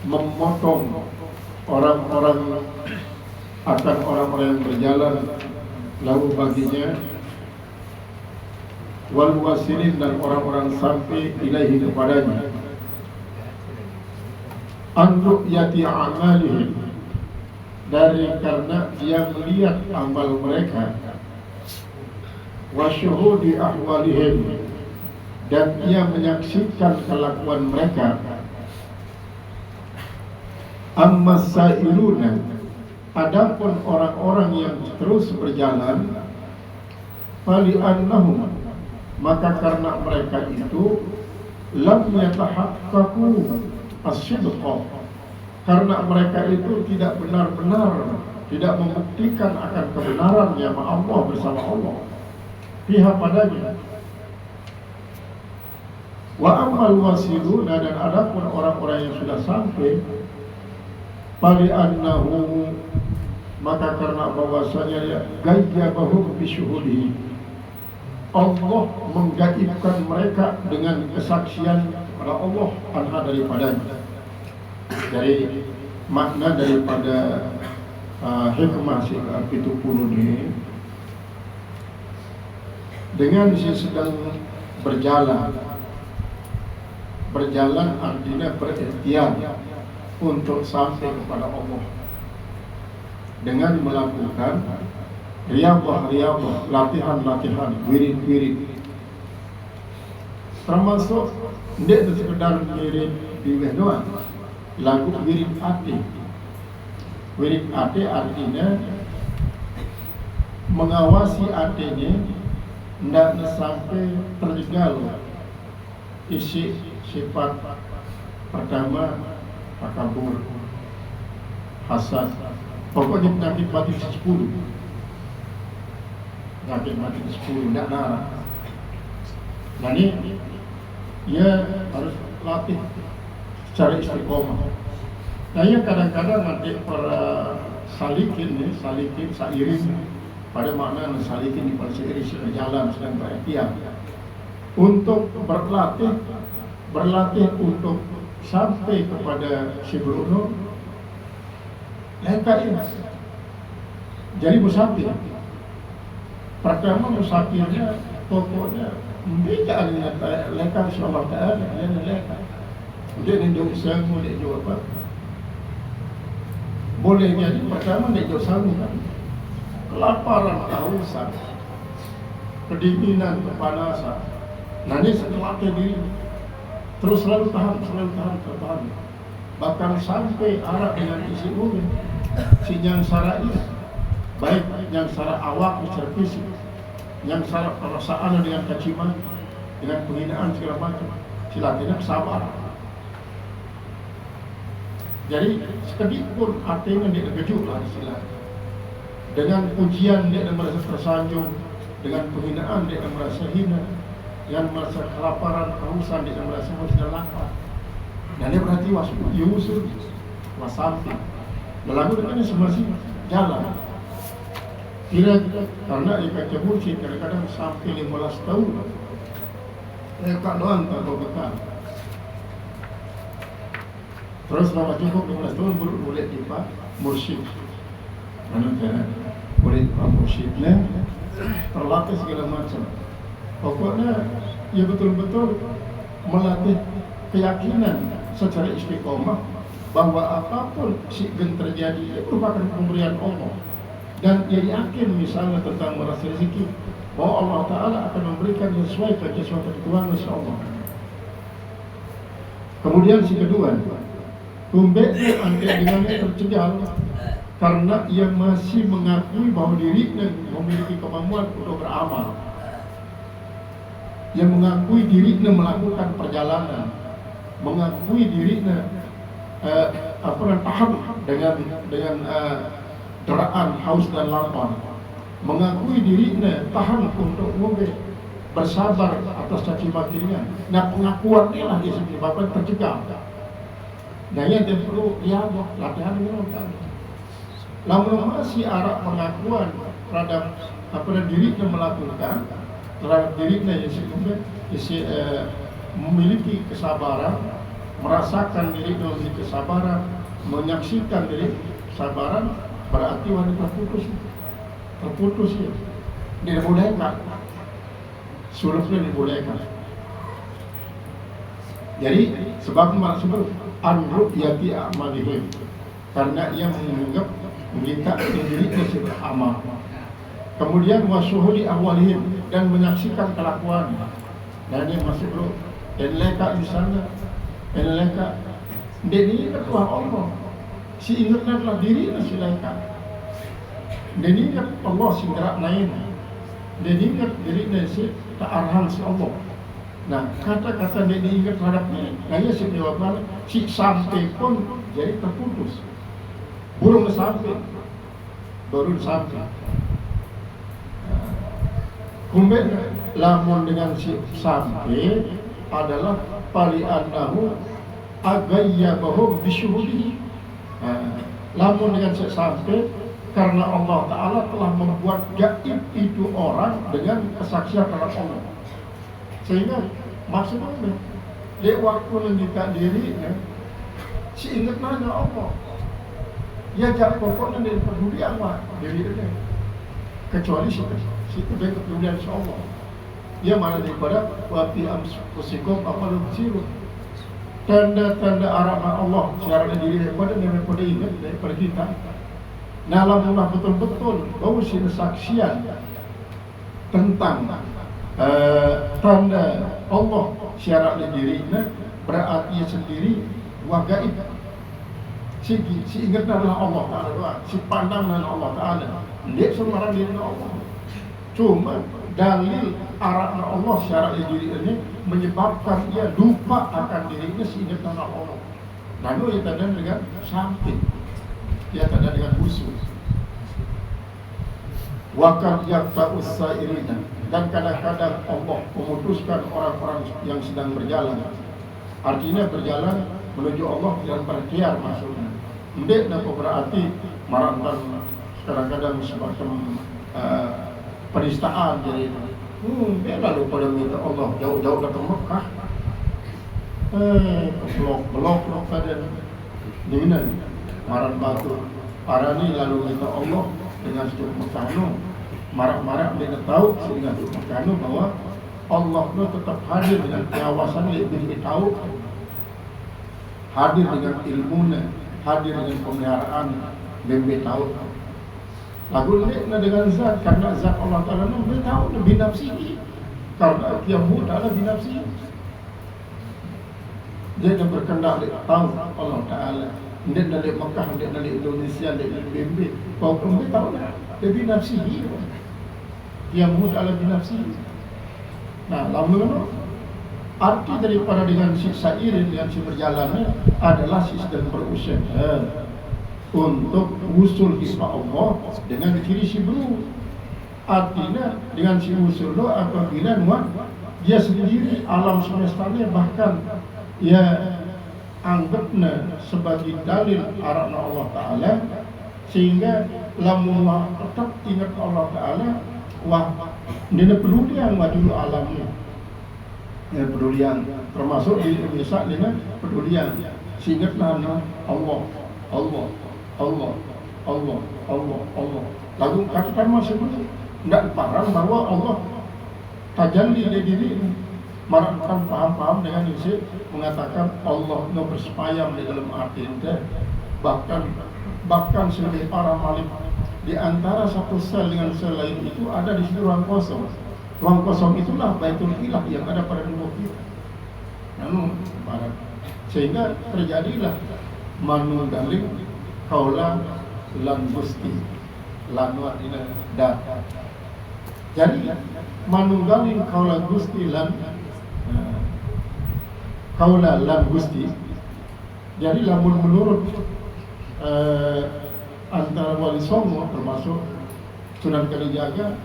memotong orang-orang akan orang-orang yang berjalan lalu baginya wal wasilin dan orang-orang sampai ilaihi kepadanya anru yati amalihim dari karena dia melihat amal mereka wa syuhudi ahwalihim dan ia menyaksikan kelakuan mereka amma sairuna adapun orang-orang yang terus berjalan fali annahum maka karena mereka itu lam yatahaqqaqu as-sidqa karena mereka itu tidak benar-benar tidak membuktikan akan kebenarannya Allah bersama Allah pihak padanya wa amal wasiluna dan adapun orang-orang yang sudah sampai fali annahu maka karena bahwasanya gayyabahum bisyuhudi Allah menggaibkan mereka dengan kesaksian kepada Allah anha daripadanya. Dari makna daripada hikmah sifat itu pun ini dengan si sedang berjalan artinya berikhtiar untuk sampai kepada Allah dengan melakukan riyadhah, latihan, wirid. Termasuk tidak sekedar wirid di doang, lagu wirid ati. Wirid ati artinya mengawasi hatinya tidak sampai tertinggal isi sifat pertama takabur, hasad. Pokoknya penyakit batin 10. Penyakit batin 10 tidak narah. Nah ini ia harus latih secara istiqomah. Nah ya kadang-kadang nanti para salikin sairin pada makna salikin di pada seiring sedang jalan sedang berikhtiar untuk berlatih untuk sampai kepada si Bruno leka ini. Jadi musafir pertama musafirnya pokoknya tidak ada leka Allah Ta'ala yang leka dia ninduk sangu dia jawab apa boleh jadi pertama dia jawab sangu kan kelaparan kehausan kedinginan kepanasan nah ini setelah diri terus selalu tahan bahkan sampai arah dengan isi urin si yang sarai baik yang secara awak secara fisik yang secara perasaan dengan caciman dengan penghinaan segala macam silaturahmi sabar. Jadi sedikit pun artinya dia terkejut lah istilah dengan ujian dia merasa tersanjung dengan penghinaan dia merasa hina dengan merasa kelaparan kehausan dia merasa sudah lapar. Dan dia berhati yusul wasampi melakukan dengan semasa jalan karena ikat mursyid kadang-kadang sampai 15 tahun ikat doang tak bekal terus lama cukup 15 tahun baru boleh tiba mursyid boleh tiba mursyidnya terlatih segala macam pokoknya ia betul-betul melatih keyakinan secara istiqomah bahwa apapun yang terjadi itu merupakan pemberian Allah dan ia yakin misalnya tentang merasa rezeki bahwa Allah Ta'ala akan memberikan sesuai sesuatu Tuhan insyaAllah. Kemudian si kedua tumbeknya angkat dengannya tercegah karena ia masih mengakui bahwa dirinya memiliki kemampuan untuk beramal. Ia mengakui dirinya melakukan perjalanan, mengakui dirinya tahan dengan deraan, haus dan lapar, mengakui dirinya tahan untuk bersabar atas caci makinya. Nah pengakuan ini lah disebabkan tercegah. Nah yang perlu latihan menonton. Namun masih arah pengakuan terhadap dirinya melakukan, terhadap dirinya yang memiliki kesabaran, merasakan diri dalam kesabaran, menyaksikan diri kesabaran, berarti wanita terputus ya. Dia dibolehkan, suluknya dibolehkan. Jadi sebab maksud an-ru'yati a'malihim, karena ia menganggap kita dirinya beramal. Kemudian wasuhudi awalihim, dan menyaksikan kelakuan. Dan dia masuk dulu, leka di sana, leka. Dia ini ketua Allah. Si ingatlah diri si leka. Dia ingat Allah si gerak lain. Dia ingat diri si ta'arhan si Allah. Nah, kata-kata dia diingat terhadapnya, hanya si jawaban, si sampai pun jadi terputus. Burung sampai, baru sampai. Kemudian lamun dengan si sampai adalah pali'annahu agayyabahum bisyuhudi. Lamun dengan si sampai, karena Allah Ta'ala telah membuat gaib itu orang dengan kesaksian terhadap Allah. Sehingga maksudnya dia waktu mendidik diri si ingat nanya Allah. Ya jak pokoknya dia peduli Allah diri dia. Kecuali si dia kepedulian si Allah. Dia malah daripada wafi amsikum apa lu siru. Tanda-tanda arah Allah secara diri daripada ingat daripada kita. Nah, alhamdulillah betul-betul bahwa si kesaksian tentang tanda Allah syarat dirinya berarti sendiri wagaib. Si ingat adalah Allah Ta'ala, si pandang adalah Allah Ta'ala. Dia sembarang diri Allah. Cuma dalil arah Allah syarat diri ini menyebabkan dia lupa akan dirinya si ingat Allah. Lalu ia tanda dengan sampai, dia tanda dengan khusus. Wakar yakta'us sairina, dan kadang-kadang Allah memutuskan orang-orang yang sedang berjalan. Artinya berjalan menuju Allah dengan berikhtiar maksudnya. Ndek nak berarti marahkan kadang-kadang semacam penistaan jadi itu. Dia lalu pada minta Allah jauh-jauh datang Mekah. Belok pada di mana? Maran batu. Para ni lalu minta Allah dengan setiap Mekah. Marah-marah dia tahu sehingga Mekah bahwa Allah itu tetap hadir dengan pengawasan lebih tahu, hadir dengan ilmunya, hadir dengan pemeliharaan lebih tahu. Lagu ini dengan zat, karena zat Allah Ta'ala lebih tahu lebih nafsi, karena dia muda lebih nafsi. Dia dah berkendak tahu Allah Ta'ala. Dia dari Mekah, dia dari Indonesia, dia dari BMB. Kau pun dia tahu lebih nafsi. Dia muda lebih nafsi. Nah, lalu arti daripada dengan si sairin, dengan si berjalannya adalah si sedang berusaha untuk usul kisah Allah dengan ciri si belu. Artinya dengan si usul lo apabila dia sendiri alam semestanya bahkan ia anggapnya sebagai dalil arahna Allah Ta'ala, sehingga lamun tetap ingat Allah Ta'ala, wah dia pedulian dulu alamnya, pedulian termasuk di Indonesia dengan pedulian sehingga nama Allah lalu katakan masih tidak parang bahwa Allah tajalli di diri marahkan paham-paham dengan isi mengatakan Allah no bersemayam di dalam arti itu, bahkan sebagai para malik di antara satu sel dengan sel lain itu ada di situ ruang kosong. Ruang kosong itulah Baitul Ilah yang ada pada tubuh kita. Namun, sehingga terjadilah manunggaling kaula lan gusti lan wadina data. Jadi manunggaling kaula gusti lan kaula lan gusti. Jadi lamun menurut antara Wali Songo termasuk Sunan Kalijaga,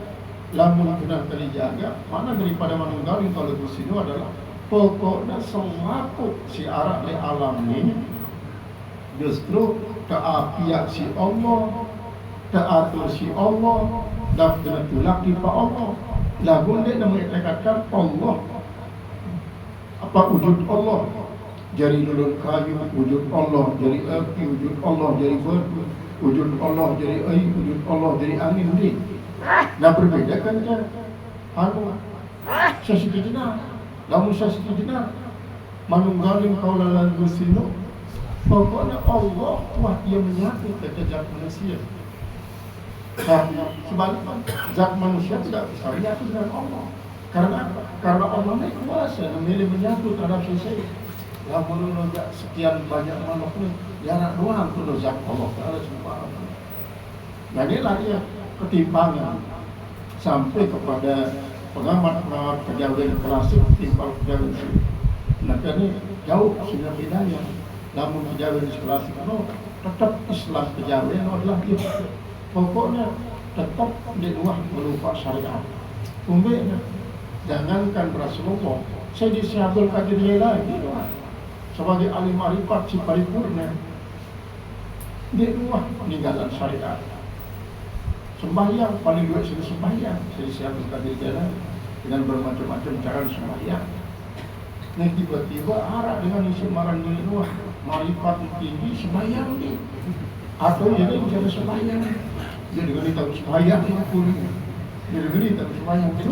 lamun Sunan Kalijaga mana daripada manunggaling kalau di sini adalah pokoknya selaku si arah di alam ini justru keapiak si Allah, keatur si Allah, dan tulak di Pak Allah. Lagu dia nak mengatakan Allah apa wujud Allah, Jadi lulun kayu wujud Allah, jadi api wujud Allah, jadi batu wujud Allah, jadi air wujud Allah, jadi angin ni. Nah berbeda kan kan? Anu sesidina, lamun sesidina manunggaling kaulalan gusino. Pokoknya Allah kuat dia menyatu ke zat manusia. Nah, sebaliknya zat manusia tidak bisa menyatu dengan Allah. Karena apa? Karena Allah ini kuasa memilih menyatu terhadap sesuatu. Ya menurut sekian banyak makhluk ini, ya nak doang tu zat Allah Taala subhanahu. Nah inilah dia ketimpangan sampai kepada pengamat-pengamat kejawen klasik timpang kejawen. Nah ini jauh sudah bedanya. Namun kejawen klasik itu tetap Islam kejawen adalah itu. Pokoknya tetap di luar melupa syariat. Umpamanya jangankan Rasulullah, saya disiapkan kaji dia lagi. Sebagai ahli marifat si paripurna dia luah peninggalan syariat. Sembahyang paling dua sudah sembahyang, saya siapkan kadir jalan dengan bermacam-macam cara sembahyang. Nah tiba-tiba arah dengan isi marang dari luah marifat tinggi sembahyang ni, atau jadi cara sembahyang, jadi gini tahu sembahyang pun, jadi gini tahu sembahyang itu.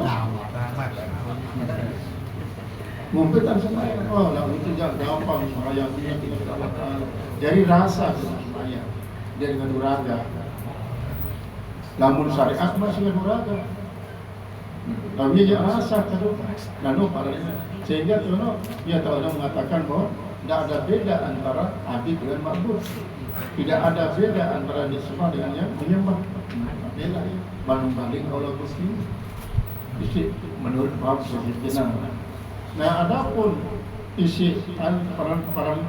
Mungkin tak sembahyang, oh lah itu jangan gampang sembahyang ini tidak Allah. Jadi rasa sembahyang, jadi dengan nuraga. Namun syariat masih dengan nuraga. Tapi dia rasa terus, lalu paralel. Sehingga tu dia tahu mengatakan bahawa tidak ada beda antara abid dengan ma'bud. Tidak ada beda antara disembah dengan yang menyembah. Beda. Banding kalau muslim. Isi menurut bab sejenak. Nah, adapun isi peran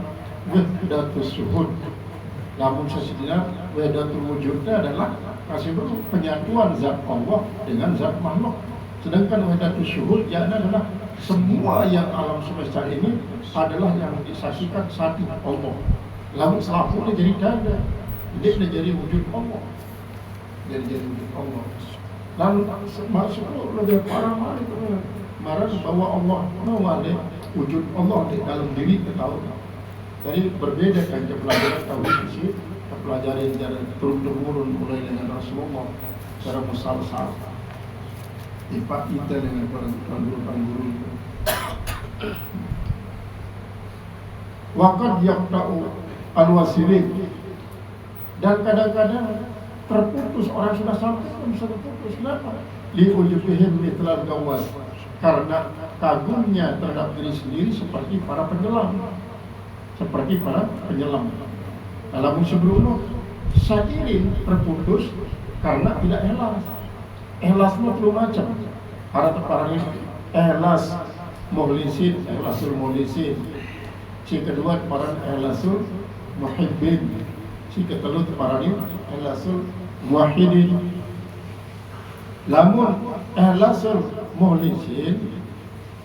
wahdatus syuhud, namun sesungguhnya wahdatul wujudnya adalah kasih dulu penyatuan zat Allah dengan zat makhluk. Sedangkan wahdatus syuhud adalah semua yang alam semesta ini adalah yang disaksikan satu Allah. Lalu selaputnya jadi dada, dia jadi wujud Allah. Jadi wujud Allah. Lalu masuk lebih parah lagi marah bahwa Allah mewali wujud Allah di dalam diri kita tahu. Jadi berbeda kan pelajaran tauhid ini, pelajaran dari turun-temurun mulai dengan Rasulullah secara musalsal. Ipak kita dengan para guru-guru itu. Waqad yaqta'u al-wasilin, dan kadang-kadang terputus, orang sudah sampai bisa terputus. Kenapa? Li'ujubihim mithlal gawas, karena kagumnya terhadap diri sendiri seperti para penyelam. Dalam sebelumnya sairin terputus karena tidak ikhlas. Ikhlasnya perlu macam. Para teparangnya ikhlas mukhlisin, ikhlasul mukhlisin. Si kedua para ikhlasul muhibbin. Si ketiga teparangnya ikhlasul muwahhidin. Lamun ikhlasul mukhlisin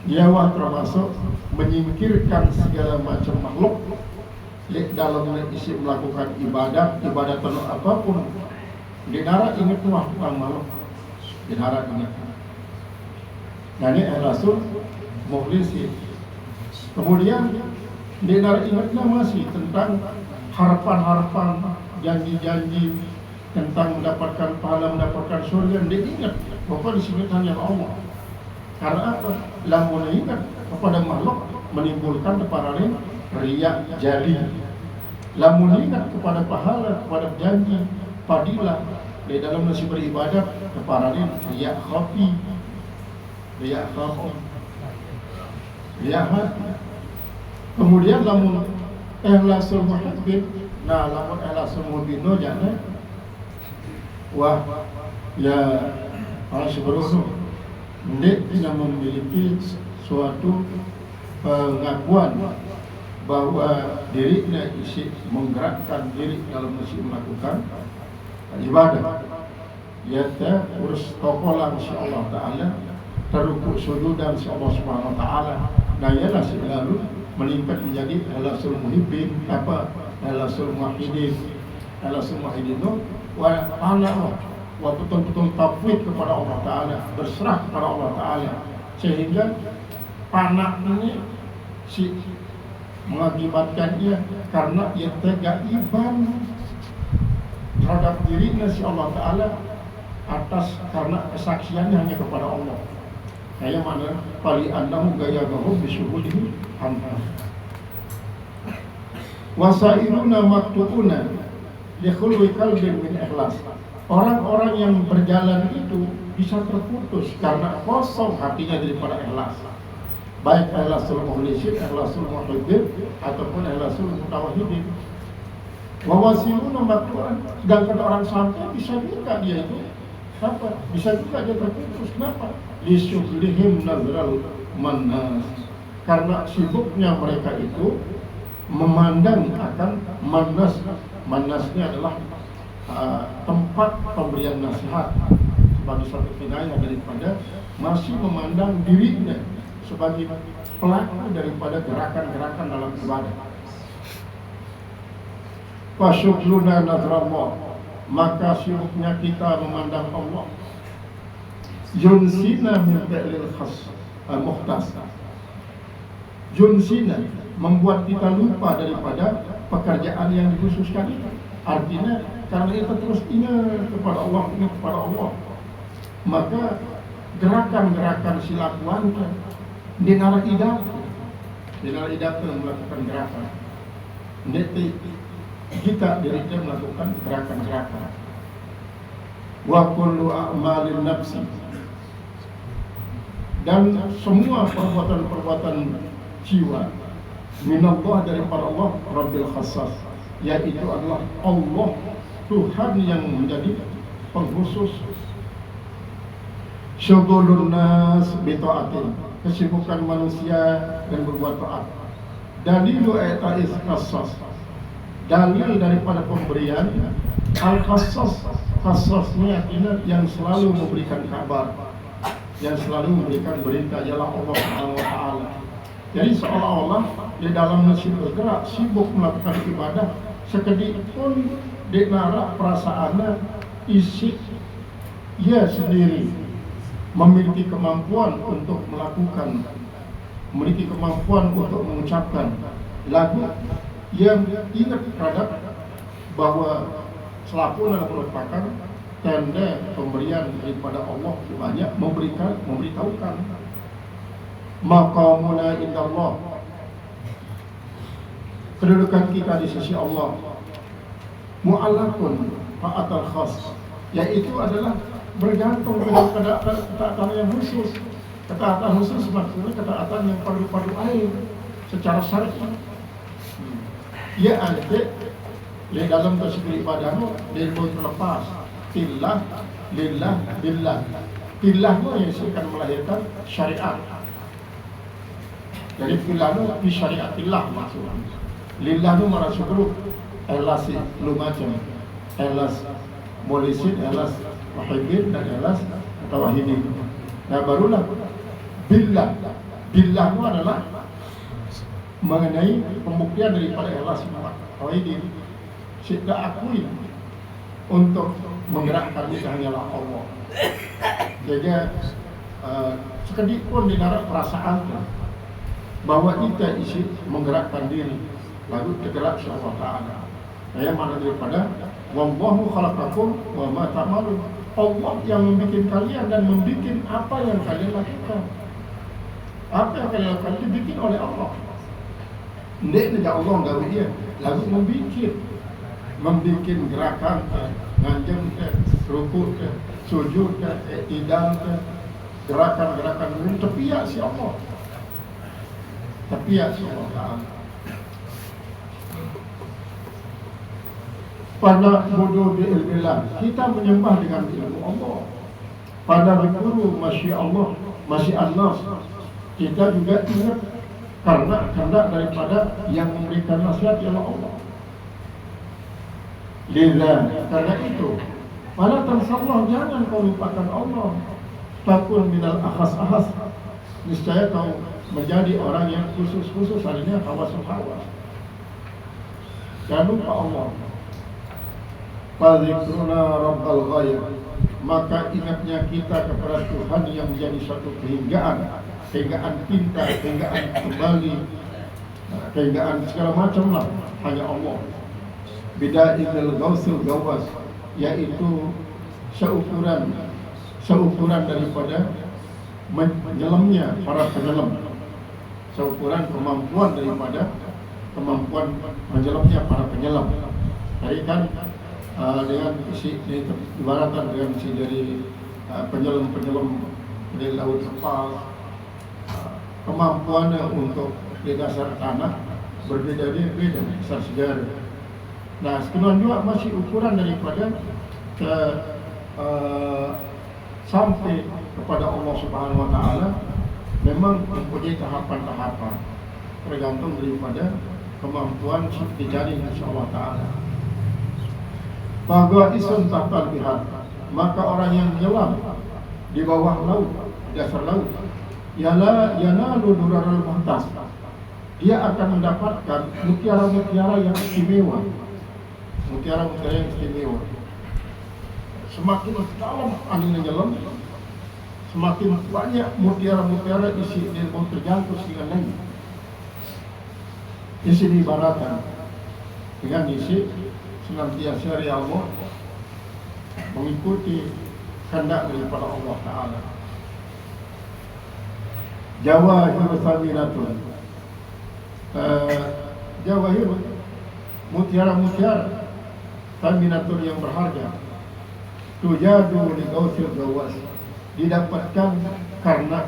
dia termasuk menyingkirkan segala macam makhluk dalam isi melakukan ibadat apapun. Dinara ingat wah tentang makhluk, dinara ingat. Nah ini Rasul mukhlisin. Kemudian dinara ingatnya masih tentang harapan-harapan, janji-janji tentang mendapatkan pahala, mendapatkan surga. Dia ingat bahwa disebutkan yang Allah. Karena apa? Lamun ingat kepada makhluk menimbulkan keparane riya jali. Lamun ingat kepada pahala, kepada janji, fadilah di dalam nasi beribadat keparane riya khafi. Riya hati. Kemudian lamun ikhlasul muhibbin, nah lamun ikhlasul muhibbin jangan wah ya sebelum dia tidak memiliki suatu pengakuan bahwa dirinya isi menggerakkan diri dalam masih melakukan ibadah. Yaitu urus tokolah insyaallah taala, terukuk sujudan insyaallah subhanahu wa taala. Nah ialah selalu meningkat menjadi ikhlasul muhibbin, ikhlasul muwahhidin. Ikhlasul muwahhidin itu wa betul-betul tafwid kepada Allah Ta'ala, berserah kepada Allah Ta'ala, sehingga panak ini si mengakibatkan ia karena ia tega iban terhadap dirinya si Allah Ta'ala atas karena kesaksiannya hanya kepada Allah. Kayak mana pali andamu gaya bahum bisuhulihi hamha wasairuna maktuuna likhulwi kalbin min ikhlas. Orang-orang yang berjalan itu bisa terputus karena kosong hatinya daripada ikhlas, baik ikhlasul mukhlisin, ikhlasul muhibbin ataupun ikhlasul mutawahhidin. Wawasiluna maktuan, sedangkan orang sampai bisa juga dia itu apa? Bisa juga dia terputus. Kenapa? Lisyuhlihim nazral manas, karena sibuknya mereka itu memandang akan manas. Manasnya adalah tempat pemberian nasihat sebagai suatu kinayah daripada masih memandang dirinya sebagai pelaku daripada gerakan-gerakan dalam ibadah. Fasyukluna nazrallah, maka sibuknya kita memandang Allah. Yunsina min fi'lil khas mukhtas, yunsina, membuat kita lupa daripada pekerjaan yang dikhususkan itu. Artinya karena kita terus ingat kepada Allah, ingat kepada Allah, maka gerakan-gerakan silaturahmi dinara idam melakukan gerakan. Nanti kita dirinya melakukan gerakan-gerakan. Wa kullu a'malin nafsi, dan semua perbuatan-perbuatan jiwa minallah daripada Allah Rabbil Khassas, yaitu adalah Allah Tuhan yang menjadi pengkhusus. Syughulun nas bita'atin, kesibukan manusia dan berbuat taat. Dalilu ayat khassas, dalil daripada pemberian al-khassas. Khassasnya artinya yang selalu memberikan kabar, yang selalu memberikan berita ialah Allah Subhanahu wa Ta'ala. Jadi seolah-olah di dalam nasib bergerak, sibuk melakukan ibadah, sekedik pun dinara perasaannya isi ia sendiri memiliki kemampuan untuk melakukan, memiliki kemampuan untuk mengucapkan lagu yang ingat terhadap bahwa selapun adalah merupakan tanda pemberian daripada Allah, banyak memberitahukan. Maqamuna indallah, kedudukan kita di sisi Allah, mu'allakun fa'atal khas, yaitu adalah bergantung pada ketaatan yang khusus. Ketaatan khusus maksudnya ketaatan yang padu-padu air secara syar'i. Ya ada di dalam tasbih ibadahmu dia boleh terlepas tillah, lillah, billah. Tillahmu yang akan melahirkan syariat. Jadi tillah itu di syariatillah maksudnya. Lillah itu merasa grup elas lu macam elas molisin, elas muhibbin dan elas tawahidin. Nah barulah billah. Billah itu adalah mengenai pembuktian daripada elas tawahidin. Kita akui untuk menggerakkan itu hanyalah Allah. Jadi sekedik pun dinara perasaan bahwa kita isi menggerakkan diri, lalu tergerak oleh Allah Ta'ala. Saya mana daripada wallahu khalaqakum wa ma ta'malun, Allah yang membuat kalian dan membuat apa yang kalian lakukan. Apa yang kalian lakukan itu dibikin oleh Allah. Tidak Allah enggak dia, lalu membuat gerakan, nganjem, rukuk, sujud, idam, gerakan-gerakan ini tepiak si Allah. Tepiak si Allah Ta'ala. Pada bodoh bi'ilmillah, kita menyembah dengan ilmu Allah. Pada berguru masya Allah, masya Allah, kita juga ingat karena kehendak daripada yang memberikan nasihat ialah Allah. Lillah, karena itu pada tansallah, jangan kau lupakan Allah. Takun minal ahas-ahas, niscaya kau menjadi orang yang khusus-khusus, artinya hawas-hawas. Jangan lupa Allah. Fadzikruna rabbal ghaib, maka ingatnya kita kepada Tuhan yang menjadi suatu kehinggaan pintar, kehinggaan kembali keindahan segala macam lah hanya Allah. Bida ilal gausul gawas, yaitu seukuran daripada menyelamnya para penyelam, seukuran kemampuan daripada kemampuan menyelamnya para penyelam. Jadi kan dengan isi ibaratan dengan isi dari penyelam di laut lepas, kemampuannya untuk di dasar tanah berbeda-beda besar sejarah. Nah, sebenarnya juga masih ukuran daripada sampai kepada Allah Subhanahu Wa Taala memang mempunyai tahapan-tahapan tergantung daripada kemampuan dicari insya Allah Taala. Bahwa isun tahtal bihar, maka orang yang menyelam di bawah laut, dasar laut, yanalu duraral muhtas, dia akan mendapatkan mutiara-mutiara yang istimewa. Mutiara-mutiara yang istimewa. Semakin dalam angin menyelam, semakin banyak mutiara-mutiara isi ilmu terjangkau dengan lain. Isi diibaratkan dengan isi senantiasa dari Allah mengikuti kehendak daripada Allah Ta'ala. Jawahir saminatun, jawahir mutiara-mutiara saminatun yang berharga, tujadu li gausil gawas, didapatkan karena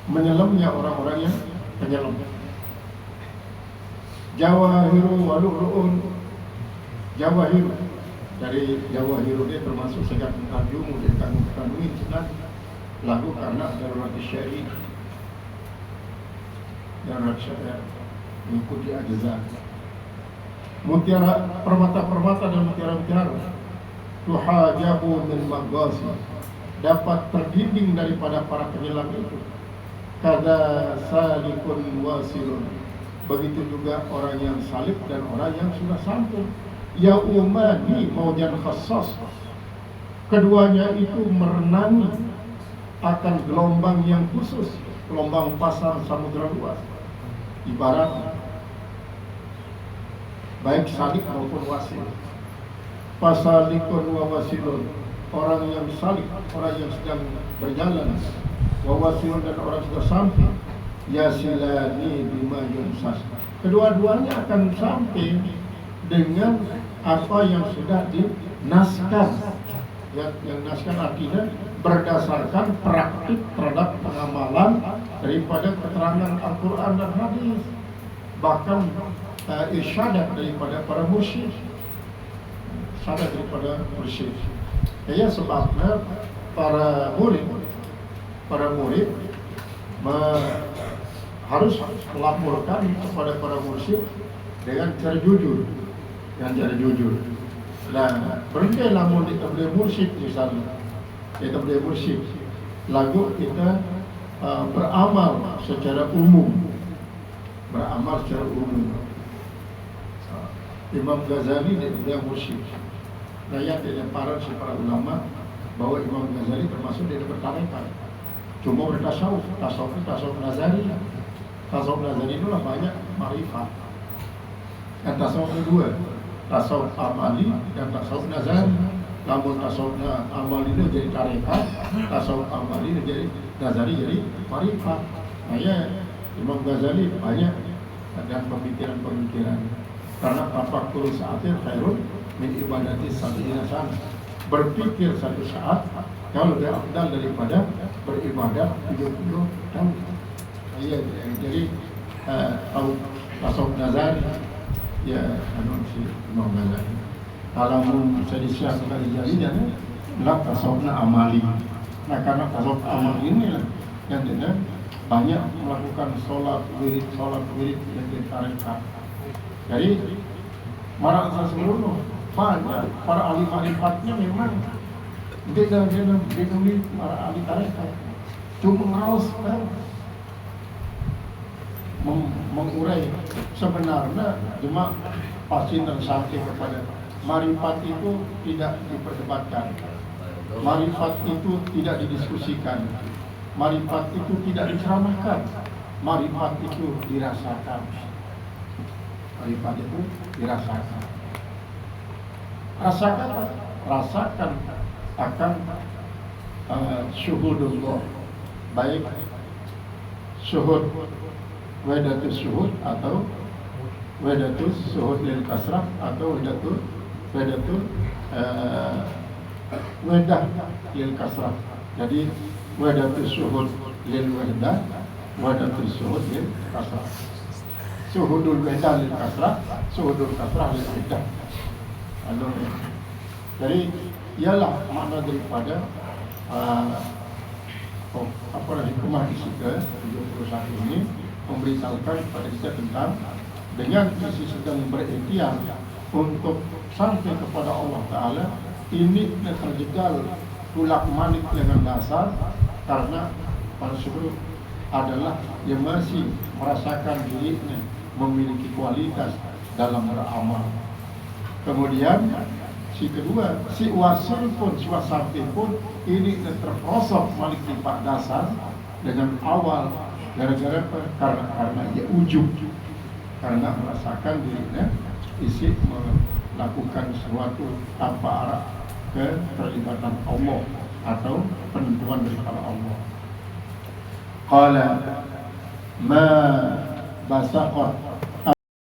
menyelamnya orang-orang yang penyelam. Jawahiru walu'lu'un, jawahir dari jawahir ini termasuk segat tarjumu dan kandungan senang lagu karena darurat syari darurat syari mengikuti ajza. Mutiara, permata-permata dan mutiara-mutiara tuhajabu min maghasi, dapat terbimbing daripada para penyelam itu. Kada salikun wasilun, begitu juga orang yang salib dan orang yang sudah sampai. Ya umani maujan khassas, keduanya itu merenangi akan gelombang yang khusus, gelombang pasang samudra luas. Ibarat baik salik maupun wasil. Pasalikun wa wasilun, orang yang salik, orang yang sedang berjalan, wa wasilun dan orang sudah sampai. Yasilani bima yumsas, kedua-duanya akan sampai dengan apa yang sudah dinaskan. Yang naskan artinya berdasarkan praktik terhadap pengamalan daripada keterangan Al-Quran dan hadis, bahkan irsyadat daripada para mursyid, irsyadat daripada mursyid. Ya, sebabnya para murid harus melaporkan kepada para mursyid dengan cara jujur. Nah, berhenti lamun kita boleh mursyid misalnya, kita boleh mursyid, lagu kita beramal secara umum, Imam Ghazali dia mursyid. Nah, yang dilemparan si para ulama bahwa Imam Ghazali termasuk dia bertarekat, cuma bertasawuf, tasawuf Nazari. Tasawuf Nazari itulah banyak marifat. Dan tasawuf kedua, tasawuf amali dan tasawuf nazari. Namun tasawuf amali itu jadi tarekat, tasawuf amali itu jadi nazari, jadi marifat. Nah, ya, Imam Ghazali banyak dan pemikiran-pemikiran. Karena tafakkur sa'atin khairun min ibadati sab'ina sana. Berpikir satu saat jauh lebih afdal daripada beribadah 70 tahun. Iya, jadi tahu tasawuf nazari ya si Imam Ghazali. Kalau bisa disiapkan jadinya lah tasawufna amali. Nah, karena tasawuf amali ini yang tidak banyak melakukan sholat wirid yang ditarekat. Jadi marah seluruh banyak para ahli marifatnya memang dia menulis para ahli tarekat. Cuma ngaus mengurai sebenarnya cuma pasti dan sampai kepada marifat itu tidak diperdebatkan, marifat itu tidak didiskusikan, marifat itu tidak diceramahkan, marifat itu dirasakan. daripada itu dirasakan. Rasakan akan syuhudullah, baik syuhud wahdatus syuhud atau wahdatus syuhud lil kasrah atau wahdatul wahdah lil kasrah. Jadi wahdatus syuhud lil wahdah, wahdatus syuhud lil kasrah. Syuhudul wahdah lil kasrah, syuhudul kasrah lil wahdah. Jadi ialah makna daripada hikmah isi ke-71 ini memberitahukan kepada kita tentang dengan isi sedang berikhtiar untuk sampai kepada Allah Ta'ala, ini terjegal tulak manik dengan dasar karena para suhu adalah yang masih merasakan dirinya memiliki kualitas dalam beramal. Kemudian si kedua, si wasil pun, si wasafi pun ini terprosok balik di pak dasar dengan awal gara-gara karena dia ujub, karena merasakan dirinya isi melakukan sesuatu tanpa arah keterlibatan Allah atau penentuan daripada Allah. Qala ma basaqat